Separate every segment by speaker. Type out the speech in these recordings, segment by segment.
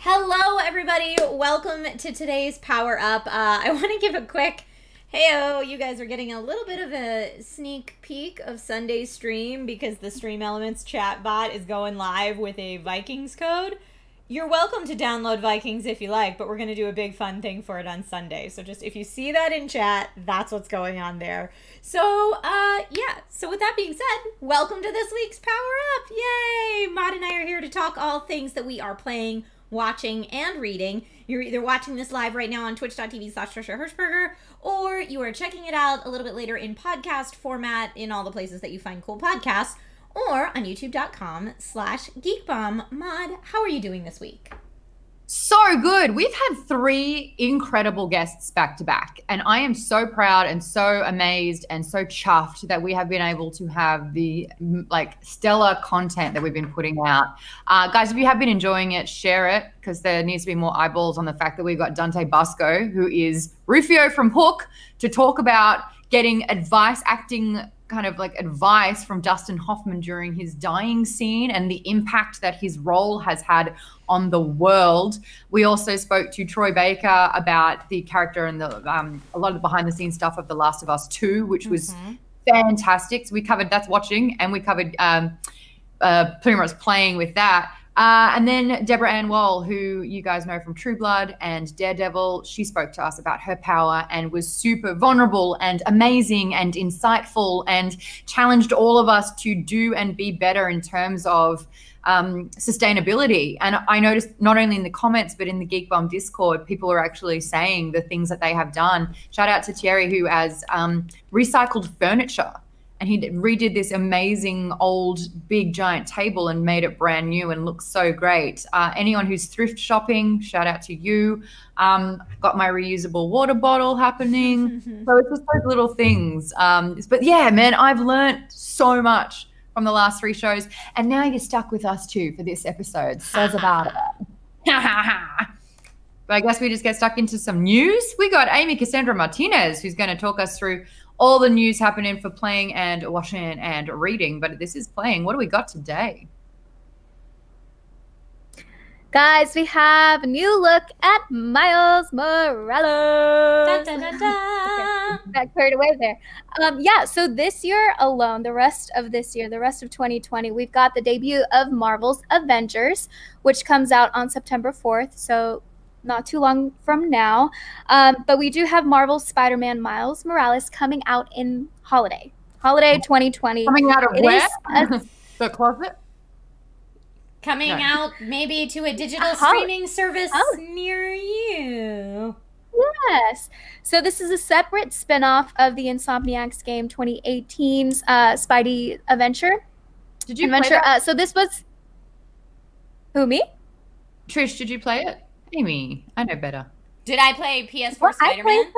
Speaker 1: Hello, everybody. Welcome to today's Power Up. I want to give a quick, heyo, you guys are getting a little bit of a sneak peek of Sunday's stream because the Stream Elements chat bot is going live with a Vikings code. You're welcome to download Vikings if you like, but we're going to do a big fun thing for it on Sunday. So just if you see that in chat, that's what's going on there. So, yeah. So with that being said, welcome to this week's Power Up. Yay! Maude and I are here to talk all things that we are playing, watching, and reading. You're either watching this live right now on twitch.tv/Trisha Hirschberger, or you are checking it out a little bit later in podcast format in all the places that you find cool podcasts, or on youtube.com/geekbomb. Maude, how are you doing this week?
Speaker 2: So good. We've had 3 incredible guests back to back, and I am so proud and so amazed and so chuffed that we have been able to have the stellar content that we've been putting out. Guys, if you have been enjoying it, share it, because there needs to be more eyeballs on the fact that we've got Dante Busco, who is Rufio from Hook, to talk about getting advice, acting kind of like advice from Dustin Hoffman during his dying scene and the impact that his role has had on the world. We also spoke to Troy Baker about the character and the a lot of the behind the scenes stuff of The Last of Us 2, which was fantastic. So we covered That's Watching, and we covered pretty much playing with that. And then Deborah Ann Wall, who you guys know from True Blood and Daredevil, she spoke to us about her power and was super vulnerable and amazing and insightful and challenged all of us to do and be better in terms of sustainability. And I noticed not only in the comments but in the Geek Bomb Discord, people are actually saying the things that they have done. Shout out to Thierry, who has recycled furniture. And he redid this amazing old big giant table and made it brand new and looks so great. Anyone who's thrift shopping, shout out to you. Got my reusable water bottle happening. So it's just those little things. But yeah, man, I've learned so much from the last 3 shows. And now you're stuck with us too for this episode. So's about it. But I guess we just get stuck into some news. We got Amy Cassandra Martinez, who's going to talk us through all the news happening for playing and watching and reading. But this is playing. What do we got today?
Speaker 3: Guys, we have a new look at Miles Morales.
Speaker 1: Dun, dun, dun, dun.
Speaker 3: Okay, got carried away there. Yeah, so this year alone, the rest of this year, the rest of 2020, we've got the debut of Marvel's Avengers, which comes out on September 4th. So not too long from now. But we do have Marvel's Spider-Man Miles Morales coming out in Holiday 2020.
Speaker 2: Coming out of where? The closet?
Speaker 1: Coming out maybe to a digital streaming service near you.
Speaker 3: Yes. So this is a separate spin-off of the Insomniacs game 2018's Spidey Adventure.
Speaker 2: Did you play that?
Speaker 3: So this was... Who, me?
Speaker 2: Trish, did you play it? Amy, I know better.
Speaker 1: Did I play PS4 Spider-Man?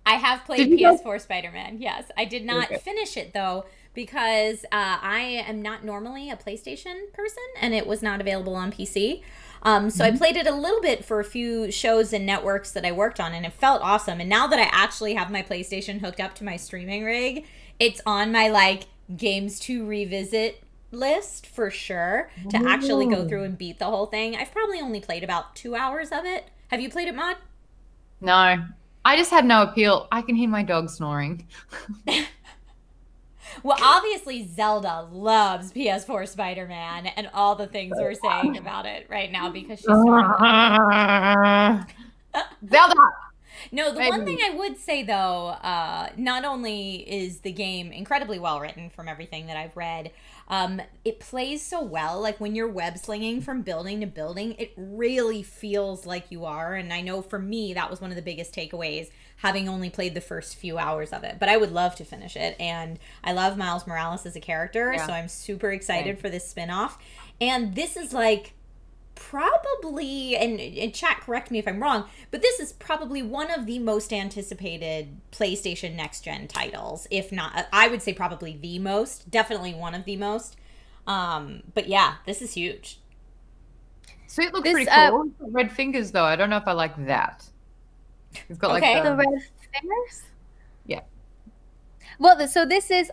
Speaker 1: I have played PS4 Spider-Man, yes. I did not finish it, though, because I am not normally a PlayStation person, and it was not available on PC. So I played it a little bit for a few shows and networks that I worked on, and it felt awesome. And now that I actually have my PlayStation hooked up to my streaming rig, it's on my, games to revisit list for sure to actually go through and beat the whole thing. I've probably only played about 2 hours of it. Have you played it, Maude?
Speaker 2: No. I just had no appeal. I can hear my dog snoring.
Speaker 1: Well, obviously Zelda loves PS4 Spider-Man and all the things we're saying about it right now because she's snoring.
Speaker 2: Zelda!
Speaker 1: No, the one thing I would say, though, not only is the game incredibly well written from everything that I've read, it plays so well. Like, when you're web slinging from building to building, it really feels like you are. And I know for me, that was one of the biggest takeaways, having only played the first few hours of it. But I would love to finish it. And I love Miles Morales as a character, so I'm super excited for this spinoff. And this is probably, and chat, correct me if I'm wrong, but this is probably one of the most anticipated PlayStation Next Gen titles, if not, I would say probably the most, definitely one of the most. But yeah, this is huge.
Speaker 2: So it looks pretty cool. Red fingers though, I don't know if I like that. It's got
Speaker 3: the red fingers?
Speaker 2: Yeah.
Speaker 3: Well, so this is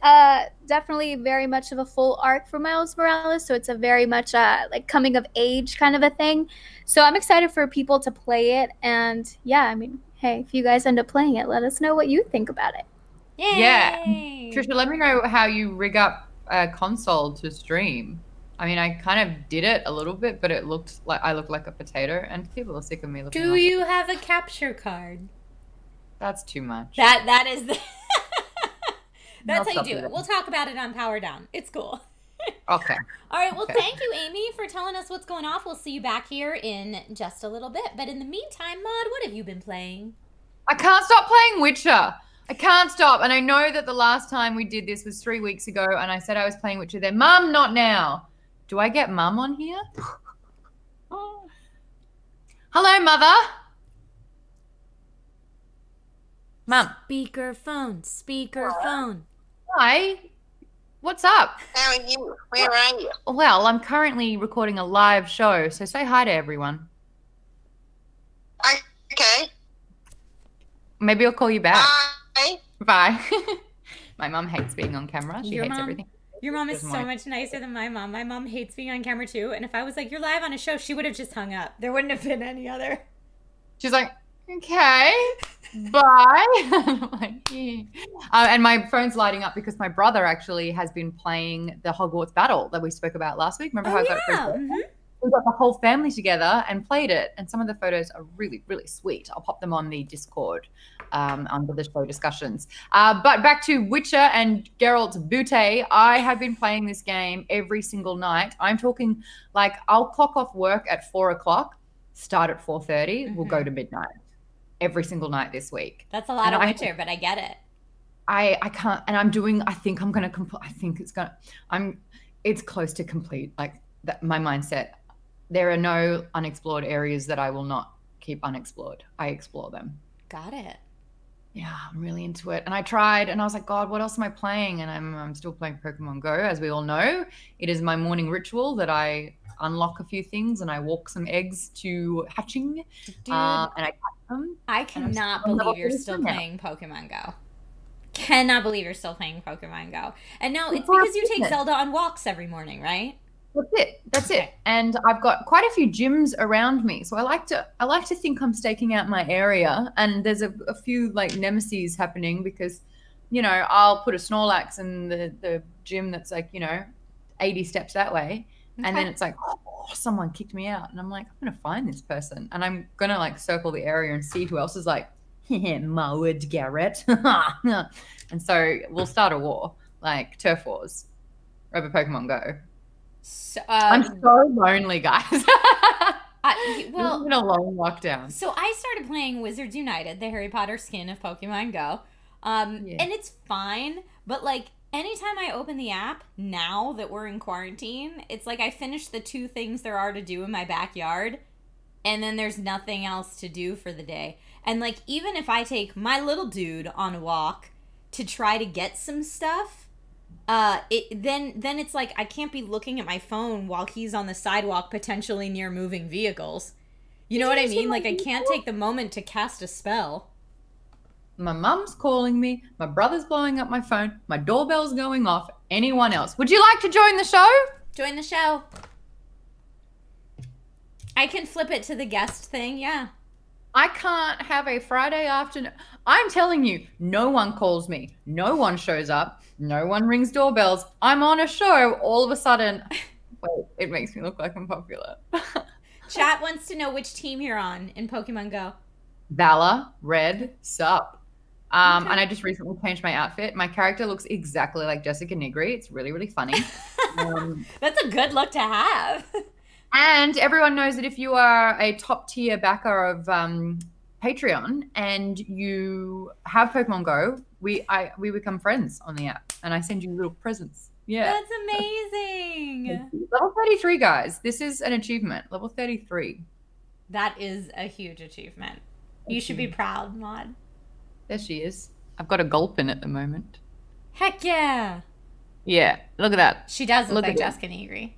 Speaker 3: definitely very much of a full arc for Miles Morales. So it's a very much like coming of age kind of a thing. So I'm excited for people to play it. And yeah, I mean, hey, if you guys end up playing it, let us know what you think about it.
Speaker 1: Yay!
Speaker 2: Yeah. Trisha, let me know how you rig up a console to stream. I mean, I kind of did it a little bit, but it looked like I looked like a potato, and people are sick of me looking.
Speaker 1: Do
Speaker 2: like
Speaker 1: you have a capture card?
Speaker 2: That's too much.
Speaker 1: That is the. That's
Speaker 2: I'll
Speaker 1: how you
Speaker 2: stop
Speaker 1: do
Speaker 2: with
Speaker 1: it. We'll talk about it on Power Down. It's cool.
Speaker 2: Okay.
Speaker 1: All right. Well,
Speaker 2: Okay.
Speaker 1: thank you, Amy, for telling us what's going off. We'll see you back here in just a little bit. But in the meantime, Maude, what have you been playing?
Speaker 2: I can't stop playing Witcher. I can't stop. And I know that the last time we did this was 3 weeks ago, and I said I was playing Witcher then. Mum, not now. Do I get Mum on here? Hello, Mother. Mum.
Speaker 1: Speakerphone.
Speaker 2: Hi. What's up?
Speaker 4: How are you? Where are you?
Speaker 2: Well, I'm currently recording a live show, so say hi to everyone.
Speaker 4: Okay.
Speaker 2: Maybe I'll call you back.
Speaker 4: Bye.
Speaker 2: Bye. My mum hates being on camera. She
Speaker 1: Your
Speaker 2: hates
Speaker 1: mom?
Speaker 2: everything.
Speaker 1: Your mom is
Speaker 2: Doesn't
Speaker 1: so
Speaker 2: want
Speaker 1: much nicer than my mom. My mom hates being on camera too. And if I was like, you're live on a show, she would have just hung up. There wouldn't have been any other.
Speaker 2: She's like, okay, bye. I'm like, yeah. And my phone's lighting up because my brother actually has been playing the Hogwarts battle that we spoke about last week. Remember how I got it for his birthday? We got the whole family together and played it. And some of the photos are really, really sweet. I'll pop them on the Discord under the show discussions. But back to Witcher and Geralt's Butte. I have been playing this game every single night. I'm talking like I'll clock off work at 4 o'clock, start at 4:30, we'll go to midnight every single night this week.
Speaker 1: That's a lot of Witcher, but I get it.
Speaker 2: I can't, and I'm doing, I think I'm going to complete, it's close to complete. Like that, my mindset. There are no unexplored areas that I will not keep unexplored. I explore them.
Speaker 1: Got it.
Speaker 2: Yeah, I'm really into it. And I tried, and I was like, God, what else am I playing? And I'm still playing Pokemon Go, as we all know. It is my morning ritual that I unlock a few things and I walk some eggs to hatching.
Speaker 1: Dude,
Speaker 2: and I catch them.
Speaker 1: I cannot believe you're still playing Pokemon Go. Cannot believe you're still playing Pokemon Go. And no, it's because you take Zelda on walks every morning, right?
Speaker 2: That's it. And I've got quite a few gyms around me. So I like to think I'm staking out my area. And there's a few like nemesis happening because, you know, I'll put a Snorlax in the gym that's like, you know, 80 steps that way. Okay. And then it's like, oh, someone kicked me out. And I'm like, I'm going to find this person. And I'm going to like circle the area and see who else is like, Maude, Garrett. And so we'll start a war, like turf wars over Pokemon Go.
Speaker 1: So,
Speaker 2: I'm so lonely, guys.
Speaker 1: well,
Speaker 2: it's been a long lockdown.
Speaker 1: So I started playing Wizards United, the Harry Potter skin of Pokemon Go. And it's fine, but like anytime I open the app now that we're in quarantine, it's like I finish the 2 things there are to do in my backyard, and then there's nothing else to do for the day. And like even if I take my little dude on a walk to try to get some stuff, then it's like I can't be looking at my phone while he's on the sidewalk potentially near moving vehicles. You know what I mean? Like I can't take the moment to cast a spell.
Speaker 2: My mum's calling me. My brother's blowing up my phone. My doorbell's going off. Anyone else? Would you like to join the show?
Speaker 1: Join the show. I can flip it to the guest thing, yeah.
Speaker 2: I can't have a Friday afternoon. I'm telling you, no one calls me. No one shows up. No one rings doorbells. I'm on a show. All of a sudden, wait, it makes me look like I'm popular.
Speaker 1: Chat wants to know which team you're on in Pokemon Go.
Speaker 2: Valor, red, sup. And I just recently changed my outfit. My character looks exactly like Jessica Nigri. It's really, really funny.
Speaker 1: That's a good look to have.
Speaker 2: And everyone knows that if you are a top tier backer of Patreon and you have Pokemon Go, we become friends on the app, and I send you little presents. Yeah,
Speaker 1: that's amazing.
Speaker 2: Level 33, guys. This is an achievement. Level 33.
Speaker 1: That is a huge achievement. You should be proud, Maude.
Speaker 2: There she is. I've got a Gulpin at the moment.
Speaker 1: Heck yeah.
Speaker 2: Yeah, look at that.
Speaker 1: She does look like Jessica Nigri.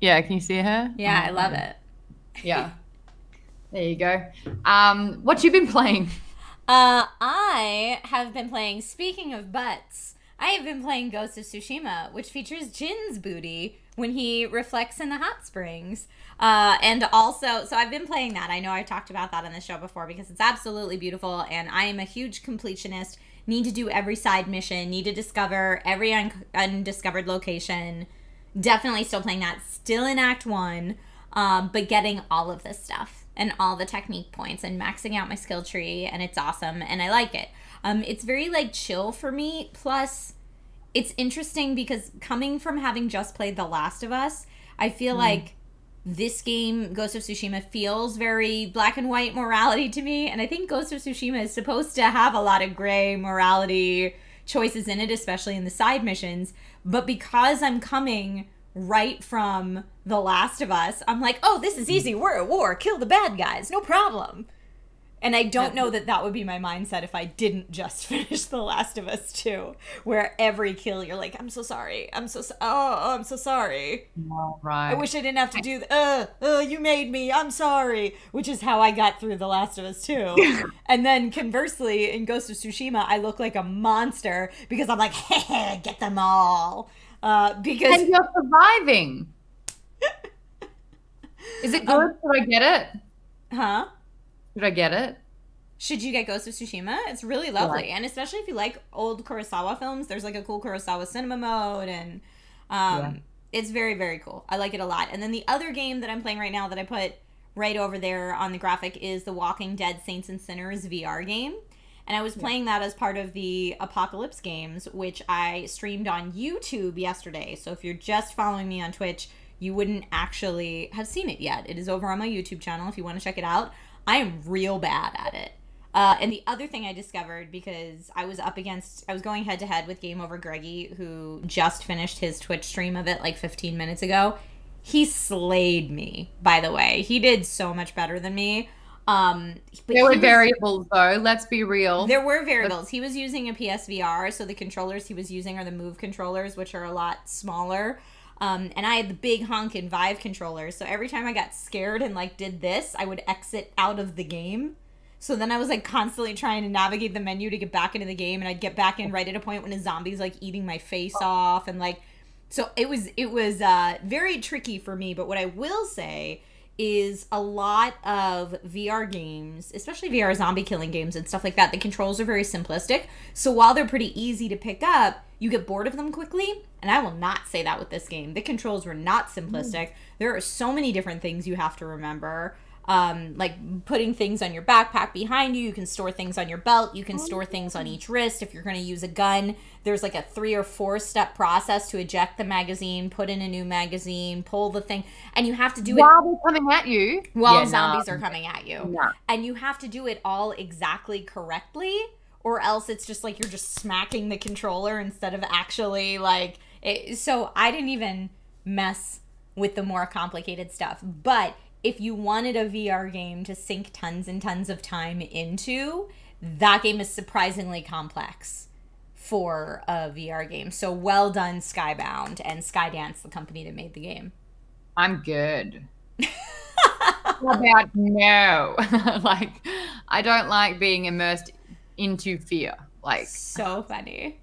Speaker 2: Yeah, can you see her?
Speaker 1: Yeah, I love it.
Speaker 2: Yeah. There you go. What you been playing?
Speaker 1: I have been playing, speaking of butts, I have been playing Ghost of Tsushima, which features Jin's booty when he reflects in the hot springs. And also, so I've been playing that. I know I talked about that on the show before because it's absolutely beautiful, and I am a huge completionist. Need to do every side mission, need to discover every undiscovered location. Definitely still playing that. Still in Act 1, but getting all of this stuff and all the technique points and maxing out my skill tree, and it's awesome, and I like it. It's very, like, chill for me, plus it's interesting because coming from having just played The Last of Us, I feel like this game, Ghost of Tsushima, feels very black and white morality to me, and I think Ghost of Tsushima is supposed to have a lot of gray morality choices in it, especially in the side missions, but because I'm coming right from The Last of Us, I'm like, oh, this is easy, we're at war, kill the bad guys, no problem. And I don't know that that would be my mindset if I didn't just finish The Last of Us 2, where every kill you're like, I'm so sorry, I'm so sorry.
Speaker 2: All right.
Speaker 1: I wish I didn't have to do that. You made me, I'm sorry. Which is how I got through The Last of Us 2. And then conversely, in Ghost of Tsushima, I look like a monster because I'm like, hey, get them all. Because
Speaker 2: And you're surviving. Is it good? Did I get it?
Speaker 1: Huh?
Speaker 2: Did I get it?
Speaker 1: Should you get Ghost of Tsushima? It's really lovely. And especially if you like old Kurosawa films, there's like a cool Kurosawa cinema mode, and it's very, very cool. I like it a lot. And then the other game that I'm playing right now that I put right over there on the graphic is the Walking Dead Saints and Sinners VR game. And I was playing that as part of the Apocalypse games, which I streamed on YouTube yesterday. So if you're just following me on Twitch, you wouldn't actually have seen it yet. It is over on my YouTube channel if you want to check it out. I am real bad at it. And the other thing I discovered, because I was going head to head with Game Over Greggy, who just finished his Twitch stream of it like 15 minutes ago. He slayed me, by the way. He did so much better than me.
Speaker 2: There were variables, though. Let's be real.
Speaker 1: There were variables. He was using a PSVR, so the controllers he was using are the Move controllers, which are a lot smaller. And I had the big honkin' Vive controllers, so every time I got scared and, like, did this, I would exit out of the game. So then I was, like, constantly trying to navigate the menu to get back into the game, and I'd get back in right at a point when a zombie's, like, eating my face off, and, like, so it was very tricky for me. But what I will say is a lot of VR games, especially VR zombie killing games and stuff like that, the controls are very simplistic. So while they're pretty easy to pick up, you get bored of them quickly. And I will not say that with this game. The controls were not simplistic. There are so many different things you have to remember. Like putting things on your backpack behind you. You can store things on your belt. You can store things on each wrist. If you're going to use a gun, there's like a 3 or 4 step process to eject the magazine, put in a new magazine, pull the thing, and you have to do it
Speaker 2: while they're coming at you.
Speaker 1: While zombies are coming at you. And you have to do it all exactly correctly, or else it's just like you're just smacking the controller instead of actually like it. So I didn't even mess with the more complicated stuff. But if you wanted a VR game to sink tons and tons of time into, that game is surprisingly complex for a VR game. So well done, Skybound and Skydance, the company that made the game.
Speaker 2: I'm good. How about no? Like, I don't like being immersed into fear. Like,
Speaker 1: so funny.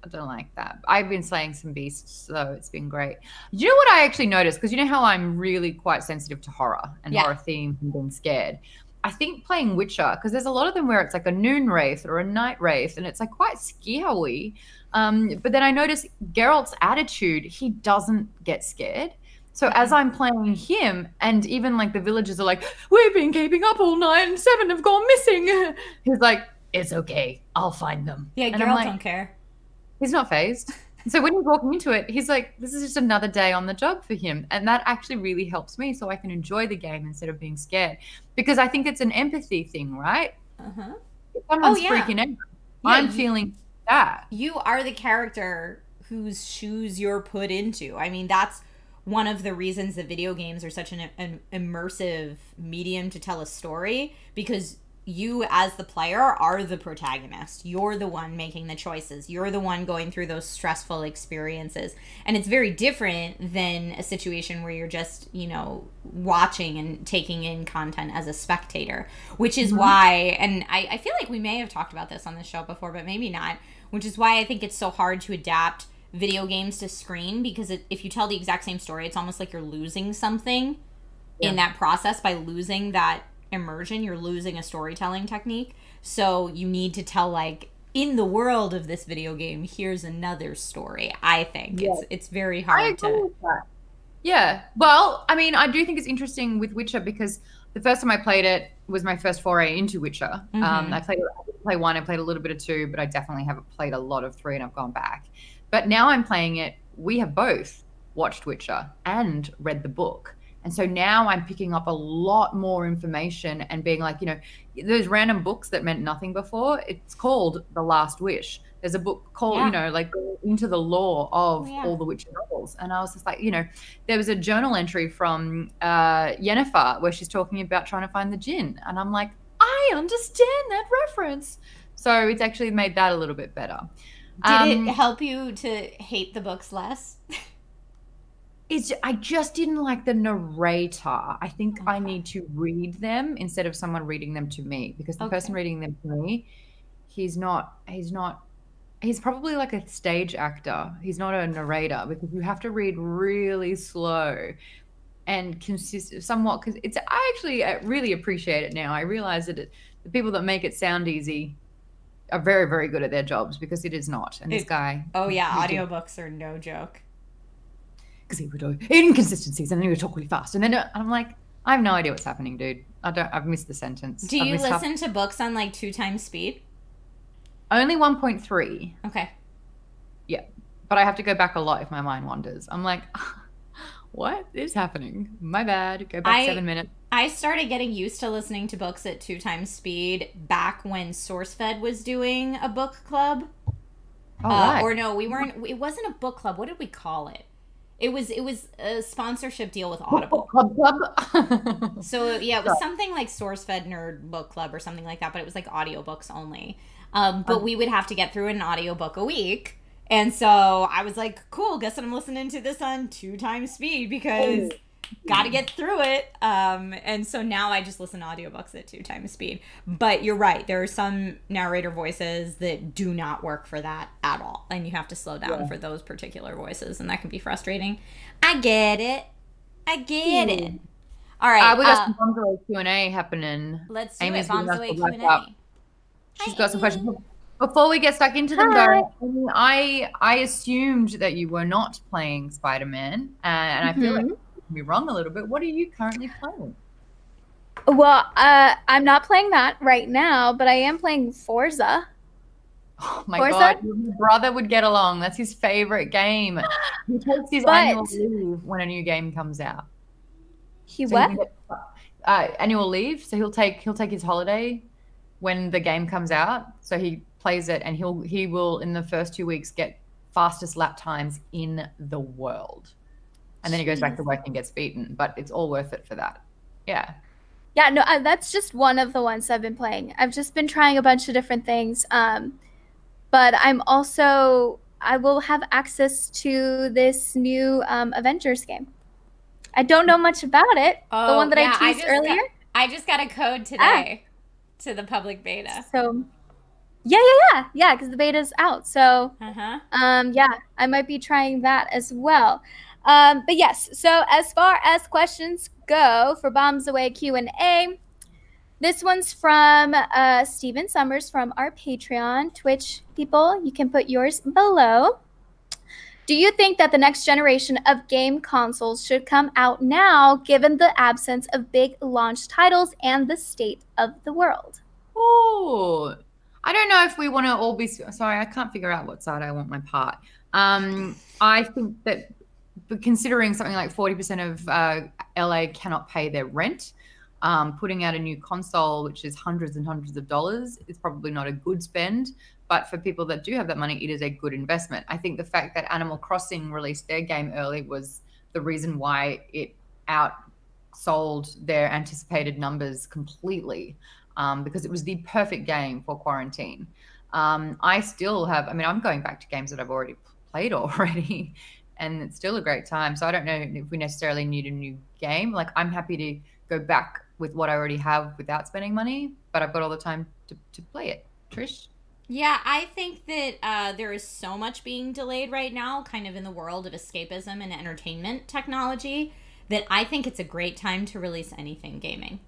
Speaker 2: I don't like that. I've been slaying some beasts, so it's been great. You know what I actually noticed? Because you know how I'm really quite sensitive to horror and horror themes and being scared. I think playing Witcher, because there's a lot of them where it's like a noon wraith or a night wraith, and it's like quite scary. But then I noticed Geralt's attitude, he doesn't get scared. So as I'm playing him, and even like the villagers are like, we've been keeping up all night and 7 have gone missing. He's like, it's okay, I'll find them.
Speaker 1: Yeah,
Speaker 2: and
Speaker 1: Geralt
Speaker 2: like,
Speaker 1: don't care.
Speaker 2: He's not phased. So when he's walking into it, he's like, this is just another day on the job for him. And that actually really helps me so I can enjoy the game instead of being scared. Because I think it's an empathy thing, right?
Speaker 1: Uh-huh.
Speaker 2: If someone's freaking out, I'm feeling that.
Speaker 1: You are the character whose shoes you're put into. I mean, that's one of the reasons that video games are such an immersive medium to tell a story, because you as the player are the protagonist. You're the one making the choices. You're the one going through those stressful experiences. And it's very different than a situation where you're just, you know, watching and taking in content as a spectator, which is why, and I feel like we may have talked about this on the show before, but maybe not, which is why I think it's so hard to adapt video games to screen, because if you tell the exact same story, it's almost like you're losing something in that process. By losing that immersion, you're losing a storytelling technique. So you need to tell, like, in the world of this video game, here's another story. I think it's very hard to.
Speaker 2: Yeah. Well, I mean, I do think it's interesting with Witcher, because the first time I played it was my first foray into Witcher. I didn't play 1, I played a little bit of 2, but I definitely haven't played a lot of 3, and I've gone back. But now I'm playing it. We have both watched Witcher and read the book. And so now I'm picking up a lot more information and being like, you know, those random books that meant nothing before, it's called The Last Wish. There's a book called, you know, like into the lore of all the Witcher novels. And I was just like, you know, there was a journal entry from Yennefer where she's talking about trying to find the djinn. And I'm like, I understand that reference. So it's actually made that a little bit better.
Speaker 1: Did it help you to hate the books less?
Speaker 2: I just didn't like the narrator. I think I need to read them instead of someone reading them to me, because the person reading them to me, he's probably like a stage actor. He's not a narrator, because you have to read really slow and somewhat, because I actually really appreciate it now. I realize that the people that make it sound easy are very, very good at their jobs, because it is not. And this guy. Oh yeah,
Speaker 1: audiobooks are no joke.
Speaker 2: Because he would do inconsistencies and then he would talk really fast. And then I'm like, I have no idea what's happening, dude. I've missed the sentence.
Speaker 1: Do you listen to books on like 2 times speed?
Speaker 2: Only 1.3.
Speaker 1: Okay.
Speaker 2: Yeah. But I have to go back a lot if my mind wanders. I'm like, what is happening? My bad. Go back 7 minutes.
Speaker 1: I started getting used to listening to books at 2 times speed back when SourceFed was doing a book club.
Speaker 2: Oh, right.
Speaker 1: Or no, we weren't. It wasn't a book club. What did we call it? It was a sponsorship deal with Audible.
Speaker 2: Club.
Speaker 1: So yeah, it was something like SourceFed Nerd Book Club or something like that, but it was like audiobooks only. But we would have to get through an audiobook a week. And so I was like, cool, guess I'm listening to this on 2 times speed, because got to get through it. And so now I just listen to audiobooks at 2 times speed. But you're right. There are some narrator voices that do not work for that at all. And you have to slow down for those particular voices. And that can be frustrating. I get it. All right.
Speaker 2: We got some Bombs Away Q&A happening.
Speaker 1: Let's do it. Bombs Away Q&A.
Speaker 2: She's got some questions. Before we get stuck into them, though, I assumed that you were not playing Spider-Man. And I feel like me wrong a little bit. What are you currently playing?
Speaker 3: Well, I'm not playing that right now, but I am playing Forza.
Speaker 2: Oh my God, your brother would get along. That's his favorite game. He takes his annual leave when a new game comes out. Annual leave. So he'll take his holiday when the game comes out. So he plays it, and he will in the first 2 weeks get fastest lap times in the world. And then he goes back to work and gets beaten, but it's all worth it for that. Yeah.
Speaker 3: Yeah, no, that's just one of the ones I've been playing. I've just been trying a bunch of different things. But I will have access to this new Avengers game. I don't know much about it. The one that I teased earlier.
Speaker 1: I just got a code today to the public beta.
Speaker 3: So, yeah, because the beta's out. So, I might be trying that as well. But yes, so as far as questions go for Bombs Away Q&A, this one's from Steven Summers from our Patreon. Twitch people, you can put yours below. Do you think that the next generation of game consoles should come out now, given the absence of big launch titles and the state of the world?
Speaker 2: Oh, I don't know if we want to all be... Sorry, I can't figure out what side I want my part. I think that considering something like 40% of LA cannot pay their rent, putting out a new console, which is hundreds and hundreds of dollars, is probably not a good spend. But for people that do have that money, it is a good investment. I think the fact that Animal Crossing released their game early was the reason why it outsold their anticipated numbers completely. because it was the perfect game for quarantine. I still have, I mean, I'm going back to games that I've already played already, and it's still a great time. So I don't know if we necessarily need a new game. Like, I'm happy to go back with what I already have without spending money, but I've got all the time to play it. Trish?
Speaker 1: Yeah, I think that there is so much being delayed right now, kind of in the world of escapism and entertainment technology, that I think it's a great time to release anything gaming,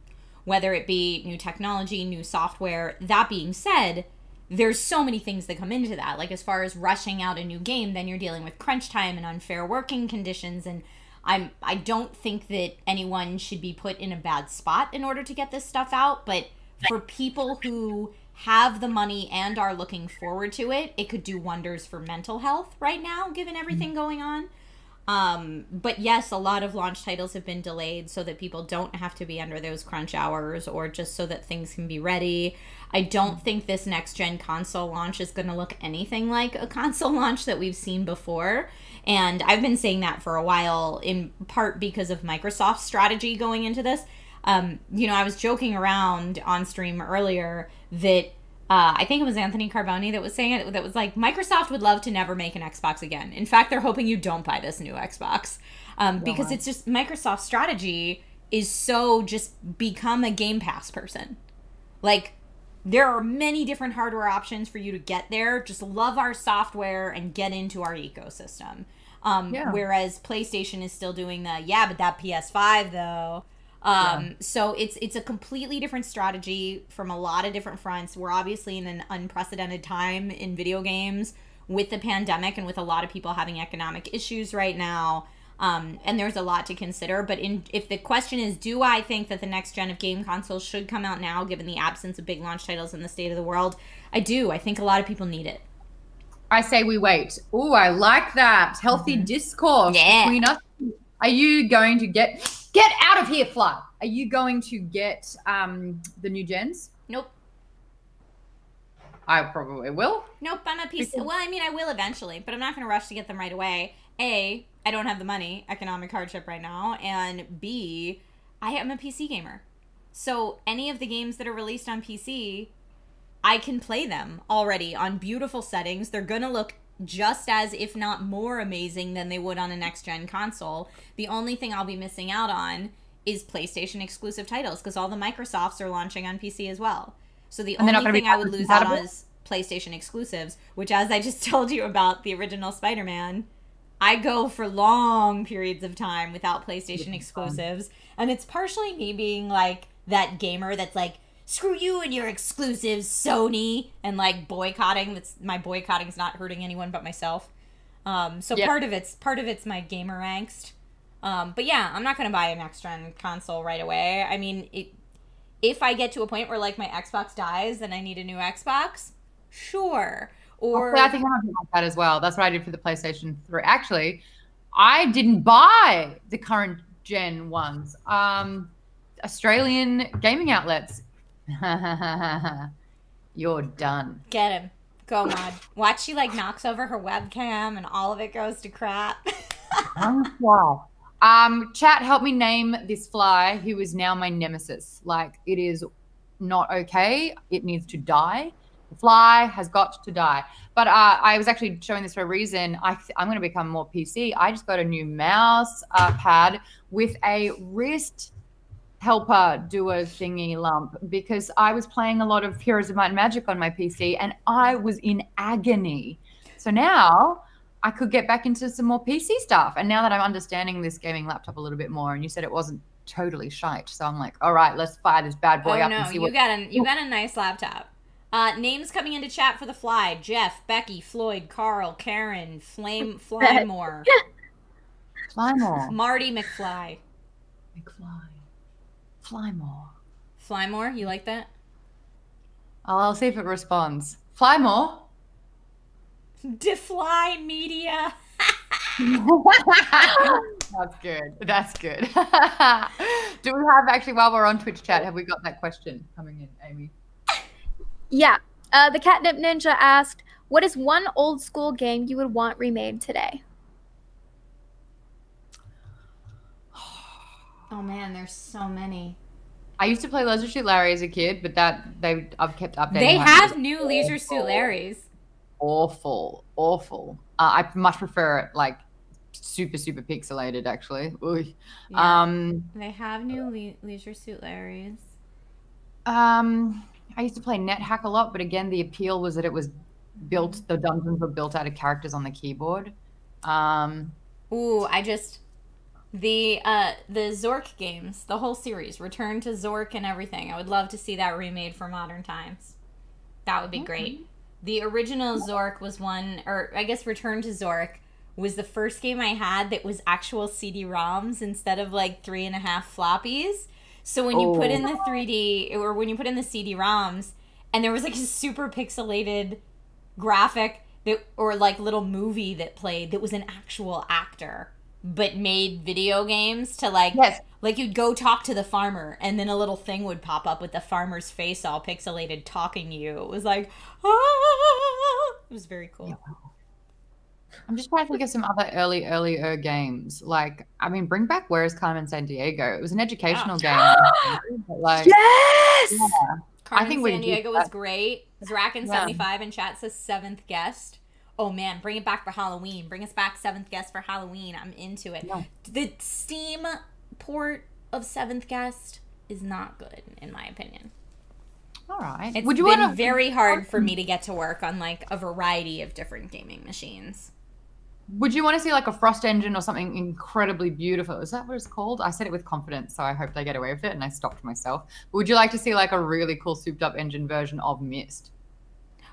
Speaker 1: whether it be new technology, new software. That being said, there's so many things that come into that. Like, as far as rushing out a new game, then you're dealing with crunch time and unfair working conditions, and I don't think that anyone should be put in a bad spot in order to get this stuff out, but for people who have the money and are looking forward to it, it could do wonders for mental health right now, given everything going on. But yes, a lot of launch titles have been delayed so that people don't have to be under those crunch hours, or just so that things can be ready. I don't think this next gen console launch is going to look anything like a console launch that we've seen before. And I've been saying that for a while, in part because of Microsoft's strategy going into this. You know, I was joking around on stream earlier that I think it was Anthony Carboni that was saying it, that was like, Microsoft would love to never make an Xbox again. In fact, they're hoping you don't buy this new Xbox, because it's just, Microsoft's strategy is so just become a Game Pass person. Like, there are many different hardware options for you to get there. Just love our software and get into our ecosystem. Whereas PlayStation is still doing the, yeah, but that PS5 though. So it's a completely different strategy from a lot of different fronts. We're obviously in an unprecedented time in video games with the pandemic and with a lot of people having economic issues right now. And there's a lot to consider. But if the question is, do I think that the next gen of game consoles should come out now, given the absence of big launch titles in the state of the world? I do. I think a lot of people need it.
Speaker 2: I say we wait. Oh, I like that. Healthy discourse between us. Are you going to get out of here, Fly? Are you going to get the new gens?
Speaker 1: Nope.
Speaker 2: I probably will.
Speaker 1: Nope, I'm a PC. Well, I mean, I will eventually, but I'm not going to rush to get them right away. A, I don't have the money, economic hardship right now, and B, I am a PC gamer. So any of the games that are released on PC, I can play them already on beautiful settings. They're going to look just as, if not more amazing than they would on a next-gen console. The only thing I'll be missing out on is PlayStation exclusive titles, because all the Microsofts are launching on PC as well. So the only thing I would lose out on is PlayStation exclusives, which, as I just told you about the original Spider-Man, I go for long periods of time without PlayStation exclusives. And it's partially me being like that gamer that's like, screw you and your exclusives, Sony, and like boycotting. My boycotting's not hurting anyone but myself. So part of it's my gamer angst. But yeah, I'm not going to buy a next gen console right away. I mean, if I get to a point where like my Xbox dies and I need a new Xbox, sure. Or
Speaker 2: I think I'm like that as well. That's what I did for the PlayStation 3. Actually, I didn't buy the current gen ones. Australian gaming outlets. You're done.
Speaker 1: Get him. Go, Maude. Watch, she like knocks over her webcam and all of it goes to crap.
Speaker 2: Wow. Chat, help me name this fly who is now my nemesis. Like, it is not okay. It needs to die. The fly has got to die. But I was actually showing this for a reason. I'm going to become more PC. I just got a new mouse pad with a wrist helper duo thingy lump, because I was playing a lot of Heroes of Might and Magic on my PC and I was in agony. So now I could get back into some more PC stuff. And now that I'm understanding this gaming laptop a little bit more, and you said it wasn't totally shite, so I'm like, all right, let's fire this bad boy up and see what.
Speaker 1: You got a nice laptop. Names coming into chat for the fly: Jeff, Becky, Floyd, Carl, Karen, Flymore,
Speaker 2: Flymore,
Speaker 1: Marty McFly, Flymore. You like that?
Speaker 2: I'll see if it responds. Flymore.
Speaker 1: Defly Media.
Speaker 2: That's good. That's good. Do we have, actually, while we're on Twitch chat, have we got that question coming in, Amy?
Speaker 3: Yeah. The Catnip Ninja asked, what is one old school game you would want remade today?
Speaker 1: Oh man, there's so many.
Speaker 2: I used to play Leisure Suit Larry as a kid, but I've kept updating.
Speaker 1: They have new Leisure Suit Larrys.
Speaker 2: Awful. I much prefer it like super pixelated, actually.
Speaker 1: Yeah. They have new Leisure Suit Larrys.
Speaker 2: I used to play NetHack a lot, but again, the appeal was that it was built. The dungeons were built out of characters on the keyboard.
Speaker 1: The Zork games, the whole series, Return to Zork and everything. I would love to see that remade for modern times. That would be great. The original Zork was one, or I guess Return to Zork was the first game I had that was actual CD-ROMs instead of like 3.5 floppies. So when you put in the 3D, or when you put in the CD-ROMs, and there was like a super pixelated graphic that, or like little movie that played that was an actual actor, but made video games to like, like you'd go talk to the farmer and then a little thing would pop up with the farmer's face all pixelated talking to you. It was like, ah! It was very cool.
Speaker 2: Yeah. I'm just trying to think of some other earlier games. Like, I mean, bring back Where is Carmen Sandiego? It was an educational game. But like,
Speaker 3: yes!
Speaker 2: Yeah.
Speaker 1: Carmen Sandiego was great. Zraken75 in chat says 7th guest. Oh man, bring it back for Halloween. Bring us back 7th guest for Halloween. I'm into it. No. The Steam port of 7th guest is not good, in my opinion.
Speaker 2: All right.
Speaker 1: It's been very hard for me to get to work on like a variety of different gaming machines.
Speaker 2: Would you want to see like a Frost engine or something incredibly beautiful? Is that what it's called? I said it with confidence, so I hope they get away with it, and I stopped myself. But would you like to see like a really cool souped-up engine version of Myst?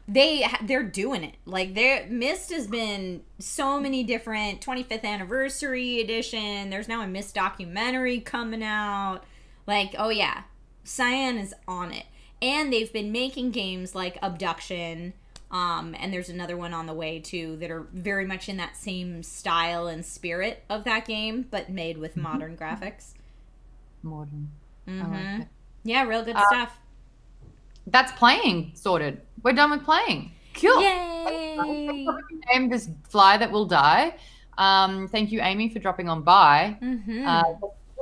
Speaker 1: They're doing it. Like Myst has been so many different 25th anniversary edition. There's now a Myst documentary coming out. Like, oh yeah, Cyan is on it. And they've been making games like Abduction, and there's another one on the way too that are very much in that same style and spirit of that game, but made with modern graphics.
Speaker 2: Modern.
Speaker 1: I
Speaker 2: like it.
Speaker 1: Yeah, real good stuff.
Speaker 2: That's playing sorted. We're done with playing. Cool.
Speaker 1: Yay!
Speaker 2: Name this fly that will die. Thank you, Amy, for dropping on by.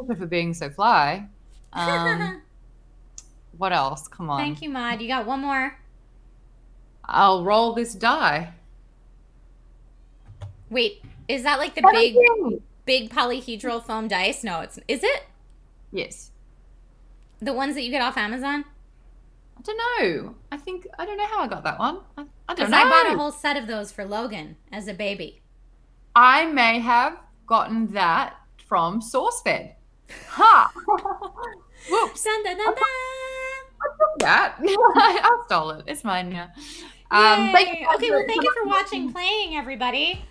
Speaker 2: For being so fly. What else? Come on.
Speaker 1: Thank you, Maude. You got one more.
Speaker 2: I'll roll this die.
Speaker 1: Wait, is that like the big polyhedral foam dice? No, is it?
Speaker 2: Yes.
Speaker 1: The ones that you get off Amazon?
Speaker 2: I don't know. I don't know how I got that one. I don't know.
Speaker 1: Because I bought a whole set of those for Logan as a baby.
Speaker 2: I may have gotten that from SourceFed. Ha! Whoops.
Speaker 1: Dun, dun, dun, dun.
Speaker 2: I took that. I stole it. It's mine now.
Speaker 1: Thank you. Okay, well, thank you for watching Playing, everybody.